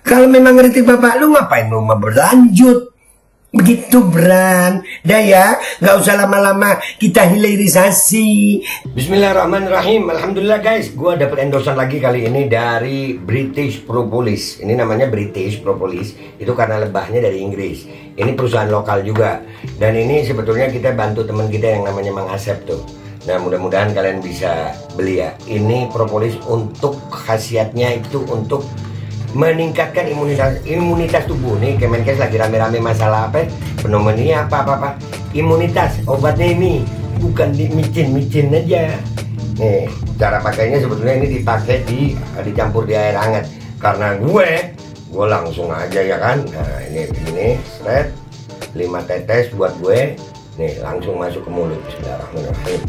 Kalau memang ngerti bapak lu, ngapain lu mau berlanjut? Begitu Bran. Dah ya, nggak usah lama-lama, kita hilirisasi. Bismillahirrahmanirrahim. Alhamdulillah guys, gua dapat endorsan lagi kali ini dari British Propolis. Ini namanya British Propolis, itu karena lebahnya dari Inggris. Ini perusahaan lokal juga. Dan ini sebetulnya kita bantu teman kita yang namanya Mang Asep tuh. Nah, mudah-mudahan kalian bisa beli ya. Ini propolis untuk khasiatnya itu untuk meningkatkan imunitas tubuh. Nih Kemenkes lagi rame-rame masalah apa? Pneumonia apa. Imunitas, obatnya ini bukan di micin aja. Nih, cara pakainya sebetulnya ini dipakai dicampur di air hangat. Karena gue langsung aja ya kan. Nah, ini seret 5 tetes buat gue. Nih, langsung masuk ke mulut. Bismillahirrahmanirrahim.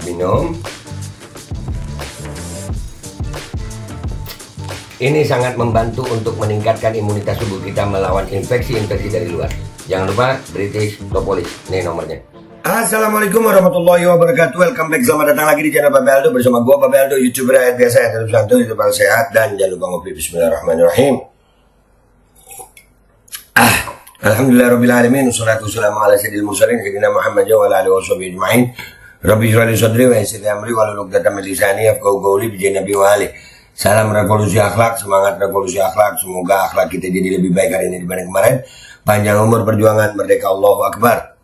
Minum. Ini sangat membantu untuk meningkatkan imunitas tubuh kita melawan infeksi-infeksi dari luar. Jangan lupa British Propolis. Nih nomornya. Assalamualaikum warahmatullahi wabarakatuh. Welcome back, selamat datang lagi di channel Babe Aldo bersama gua Babe Aldo, YouTuber rakyat biasa yang terus santuy, tetap sehat dan jangan lupa ngopi. Bismillahirrahmanirrahim. Alhamdulillah rabbil alamin, wassalatu wassalamu ala sayyidil mursalin sayyidina Muhammad wa ala alihi washabihi ajmain. Rabbi shrah li sadri wa yassir li amri wahlul 'uqdatam min lisani yafqahu qawli bi nabi wa ali. Salam revolusi akhlak, semangat revolusi akhlak. Semoga akhlak kita jadi lebih baik hari ini dibanding kemarin. Panjang umur perjuangan, merdeka, Allahu Akbar.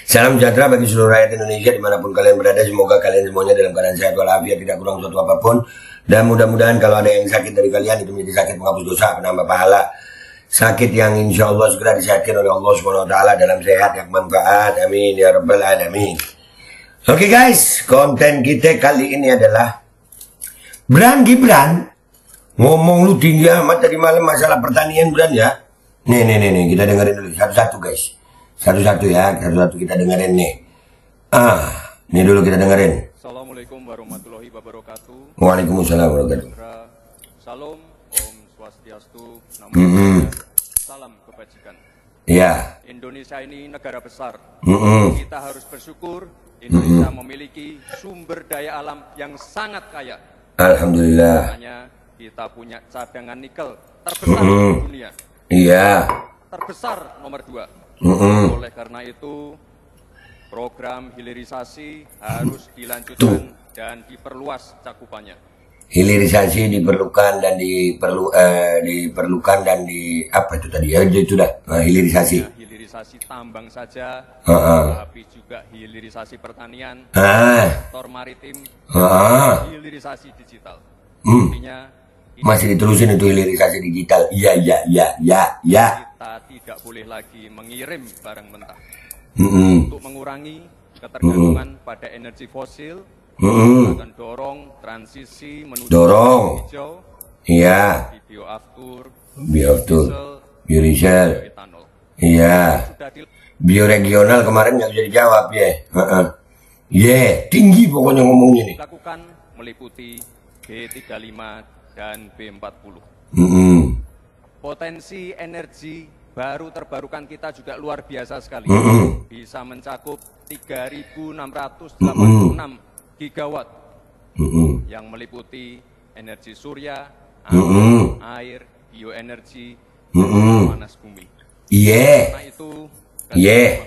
Salam sejahtera bagi seluruh rakyat Indonesia dimanapun kalian berada. Semoga kalian semuanya dalam keadaan sehat walafiat, tidak kurang suatu apapun. Dan mudah-mudahan kalau ada yang sakit dari kalian itu menjadi sakit penghapus dosa, penambah pahala. Sakit yang insya Allah segera disehatkan oleh Allah SWT dalam sehat yang manfaat. Amin ya rabbal alamin. Oke guys, konten kita kali ini adalah Bran Gibran. Ngomong lu tinggi amat tadi malam masalah pertanian Bran ya. Nih, kita dengerin dulu satu-satu guys. Satu-satu ya, satu-satu kita dengerin nih. Ini dulu kita dengerin. Assalamualaikum warahmatullahi wabarakatuh. Waalaikumsalam warahmatullahi wabarakatuh. Salam, Om Swastiastu, Namo Salam kebajikan. Iya. Indonesia ini negara besar. Kita harus bersyukur Indonesia memiliki sumber daya alam yang sangat kaya. Alhamdulillah. Makanya kita punya cadangan nikel terbesar di dunia. Iya. Terbesar nomor 2. Oleh karena itu, program hilirisasi harus dilanjutkan dan diperluas cakupannya. Hilirisasi diperlukan dan diperlukan dan apa itu tadi ya, itu dah hilirisasi. Ya, hilirisasi tambang saja, tapi juga hilirisasi pertanian, sektor maritim, hilirisasi digital. Artinya masih diterusin itu hilirisasi digital. Iya. Kita tidak boleh lagi mengirim barang mentah. Untuk mengurangi ketergantungan pada energi fosil, akan dorong transisi menuju hijau, iya, bioaftur, biodiesel, bioetanol. Iya, bioregional kemarin nggak bisa dijawab ya. Tinggi pokoknya ngomongnya nih. Lakukan meliputi B35 dan B40. Potensi energi baru terbarukan kita juga luar biasa sekali. Bisa mencakup 3.686 gigawatt yang meliputi energi surya, angin, air, bioenergi, panas bumi. Karena itu,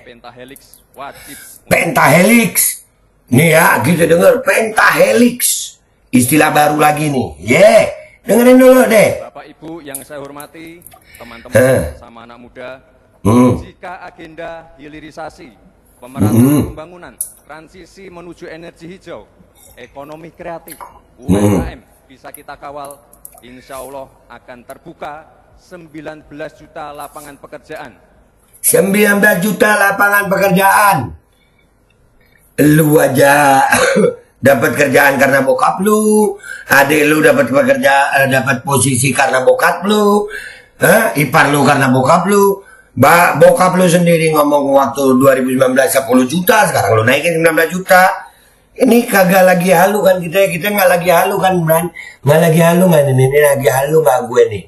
pentahelix wajib. Pentahelix. Nih ya, kita dengar pentahelix. Istilah baru lagi nih. Dengerin dulu deh. Bapak Ibu yang saya hormati, teman-teman sama anak muda, jika agenda hilirisasi, pemerataan pembangunan, transisi menuju energi hijau, ekonomi kreatif, UMKM bisa kita kawal, insya Allah akan terbuka 19 juta lapangan pekerjaan. 19 juta lapangan pekerjaan. Lu aja dapat kerjaan karena bokap lu, adik lu dapat pekerjaan, dapat posisi karena bokap lu, ipar lu karena bokap lu. Bokap lu sendiri ngomong waktu 2019 10 juta, sekarang lu naikin 19 juta. Ini kagak lagi halu kan kita nggak lagi halu kan Bran? Nggak lagi halu nggak ini lagi halu nggak gue nih?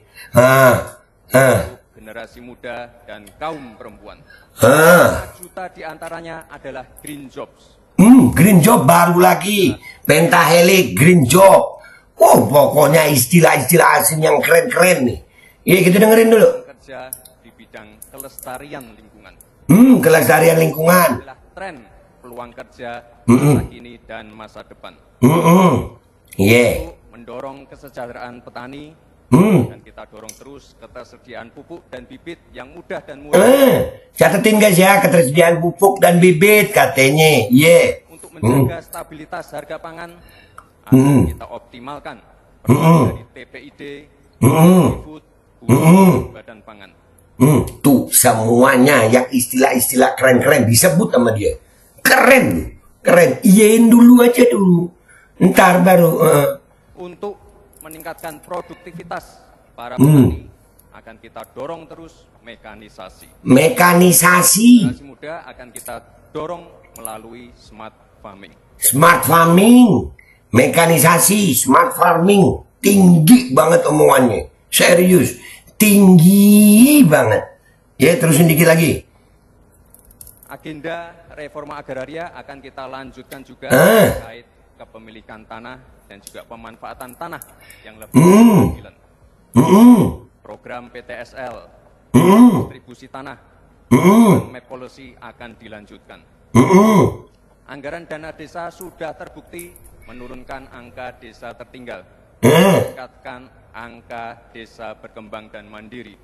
Generasi muda dan kaum perempuan. 5 juta diantaranya adalah green jobs. Green job baru lagi. Pentahelix, green job. Oh, pokoknya istilah-istilah asing yang keren-keren nih. Iya, kita dengerin dulu. Kerja di bidang kelestarian lingkungan. Kelestarian lingkungan. Adalah tren peluang kerja masa kini dan masa depan. Iya. Untuk mendorong kesejahteraan petani, dan kita dorong terus ketersediaan pupuk dan bibit yang mudah dan murah. Catetin guys ya, ketersediaan pupuk dan bibit katanya. Iya. Untuk menjaga stabilitas harga pangan, akan kita optimalkan dari TPID, Food, Badan Pangan. Tuh semuanya yang istilah-istilah keren-keren disebut sama dia. Keren, keren. Iyain dulu aja dulu. Ntar baru. Untuk meningkatkan produktivitas para petani, akan kita dorong terus mekanisasi. Mekanisasi. Generasi muda akan kita dorong melalui smart farming. Smart farming, mekanisasi, smart farming, tinggi banget omongannya. Serius, tinggi banget. Ya, terusin dikit lagi. Agenda reforma agraria akan kita lanjutkan juga terkait kepemilikan tanah dan juga pemanfaatan tanah yang lebih berkeadilan. Program PTSL, distribusi tanah, map policy akan dilanjutkan. Anggaran dana desa sudah terbukti menurunkan angka desa tertinggal, meningkatkan angka desa berkembang dan mandiri.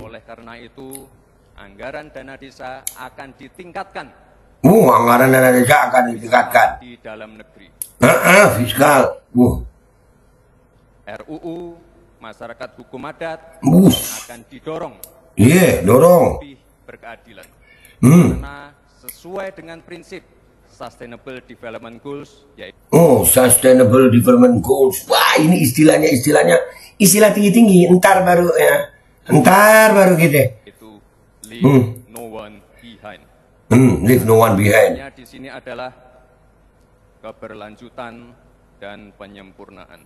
Oleh karena itu, anggaran dana desa akan ditingkatkan. Anggaran dana desa akan ditingkatkan di dalam negeri. Fiskal. RUU masyarakat hukum adat akan didorong. Dorong. Lebih berkeadilan. Karena sesuai dengan prinsip Sustainable Development Goals, yaitu Sustainable Development Goals. Wah, ini istilahnya istilah tinggi-tinggi. Ntar baru gitu. Itu leave no one behind. Leave no one behind. Di sini adalah keberlanjutan dan penyempurnaan.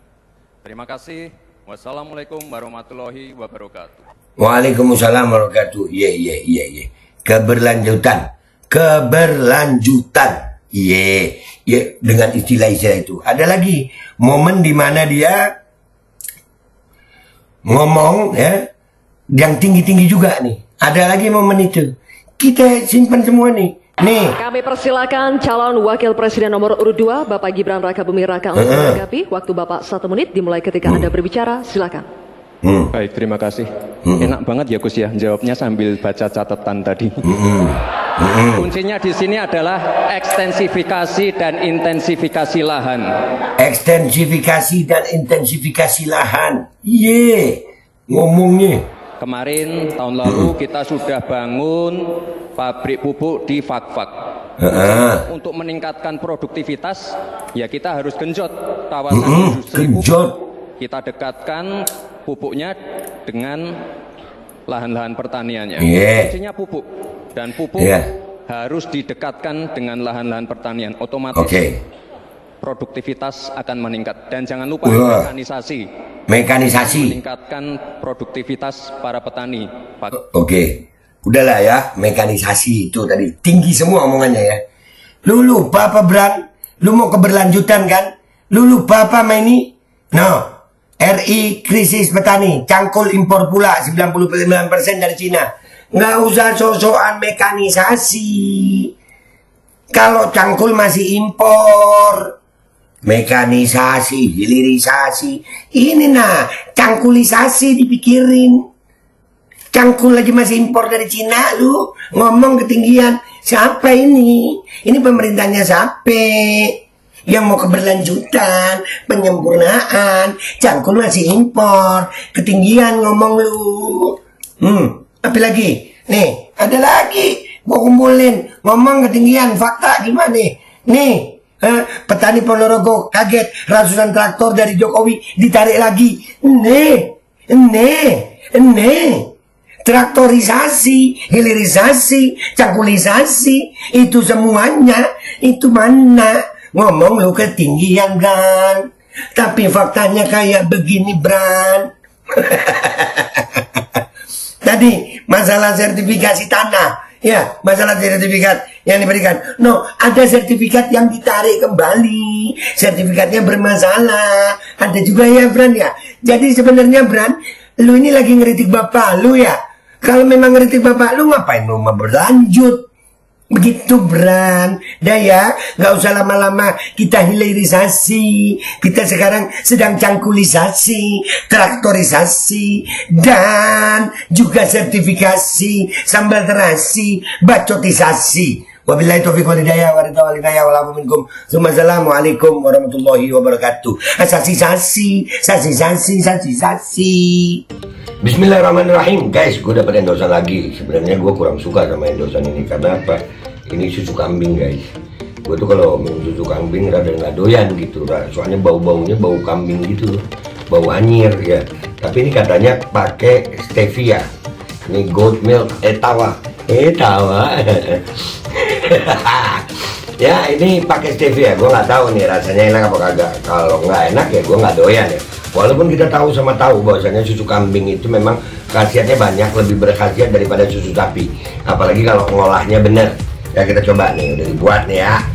Terima kasih. Wassalamualaikum warahmatullahi wabarakatuh. Waalaikumsalam warahmatullahi wabarakatuh. Iya. Keberlanjutan. Iya. Dengan istilah-istilah itu. Ada lagi momen di mana dia ngomong ya yang tinggi-tinggi juga nih. Ada lagi momen itu. Kita simpan semua nih. Kami persilakan calon wakil presiden nomor urut 2 Bapak Gibran Rakabuming Raka untuk menanggapi. Waktu Bapak 1 menit dimulai ketika Anda berbicara. Silakan. Baik, terima kasih. Enak banget ya Gus ya, jawabnya sambil baca catatan tadi. Kuncinya di sini adalah ekstensifikasi dan intensifikasi lahan. Ekstensifikasi dan intensifikasi lahan. Ngomongnya. Kemarin tahun lalu kita sudah bangun pabrik pupuk di Fak-Fak. Untuk meningkatkan produktivitas, ya kita harus genjot kawasan industri pupuk. Kita dekatkan pupuknya dengan lahan-lahan pertaniannya. Kuncinya pupuk, dan pupuk harus didekatkan dengan lahan-lahan pertanian. Otomatis produktivitas akan meningkat. Dan jangan lupa mekanisasi. Meningkatkan produktivitas para petani. Udahlah ya, mekanisasi itu tadi tinggi semua omongannya ya. Lu lupa apa Bran? Lu mau keberlanjutan kan? Lu lupa apa sama ini? RI krisis petani, cangkul impor pula 99% dari Cina. Nggak usah sok-sokan mekanisasi. Kalau cangkul masih impor. Mekanisasi, hilirisasi. Ini cangkulisasi dipikirin. Cangkul lagi masih impor dari Cina, lu ngomong ketinggian. Siapa ini? Ini pemerintahnya siapa? Yang mau keberlanjutan, penyempurnaan. Cangkul masih impor, ketinggian ngomong lu. Apa lagi? Nih, ada lagi. Mau kumpulin, ngomong ketinggian, fakta gimana? Nih. Petani Ponorogo kaget, ratusan traktor dari Jokowi ditarik lagi. Traktorisasi, hilirisasi, cangkulisasi, itu semuanya, itu mana? Ngomong lu ketinggian, Bran. Tapi faktanya kayak begini, Bran. Tadi masalah sertifikasi tanah, Ya, masalah sertifikat yang diberikan. No, ada sertifikat yang ditarik kembali. Sertifikatnya bermasalah. Ada juga ya, Bran ya. Jadi sebenarnya, Bran, lu ini lagi ngeritik bapak lu ya. Kalau memang ngeritik bapak lu, ngapain lu mau berlanjut? Begitu, Bran. Dah ya, nggak usah lama-lama kita hilirisasi. Kita sekarang sedang cangkulisasi, traktorisasi, dan juga sertifikasi, sambal terasi, bacotisasi. Wabillahi taufiq wal hidayah wal minkum. Assalamualaikum warahmatullahi wabarakatuh. Sasi. Bismillahirrahmanirrahim. Guys, gue dapat endosan lagi. Sebenarnya gue kurang suka sama endosan ini. Karena apa? Ini susu kambing, guys. Gue tuh kalau minum susu kambing rada nggak doyan gitu. Soalnya bau-baunya bau kambing gitu. Bau anyir ya. Tapi ini katanya pakai stevia. Ini goat milk etawa. Ya, ini pakai stevia. Gue nggak tahu nih rasanya enak apa kagak. Kalau nggak enak ya gue nggak doyan ya. Walaupun kita tahu bahwasanya susu kambing itu memang khasiatnya banyak, lebih berkhasiat daripada susu sapi. Apalagi kalau ngolahnya bener. Ya kita coba nih, udah dibuat nih ya.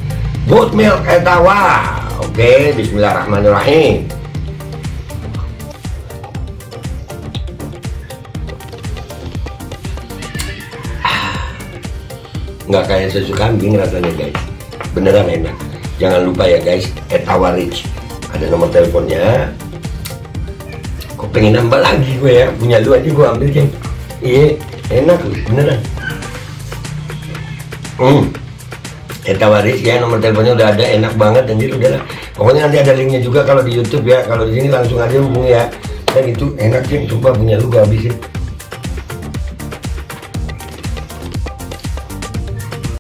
Goat milk etawa. Oke, bismillahirrahmanirrahim. Nggak kayak susu kambing rasanya, guys. Beneran enak. Jangan lupa ya, guys, Etawa Rich. Ada nomor teleponnya. Kok pengen nambah lagi gue ya, punya lu aja gue ambil, Ceng. Iya, enak loh, beneran. Etawa Rich ya, nomor teleponnya udah ada, enak banget anjir, udahlah. Pokoknya nanti ada linknya juga kalau di YouTube ya. Kalau di sini langsung aja hubungi ya. Dan itu enak, Ceng, coba punya lu gue habisin.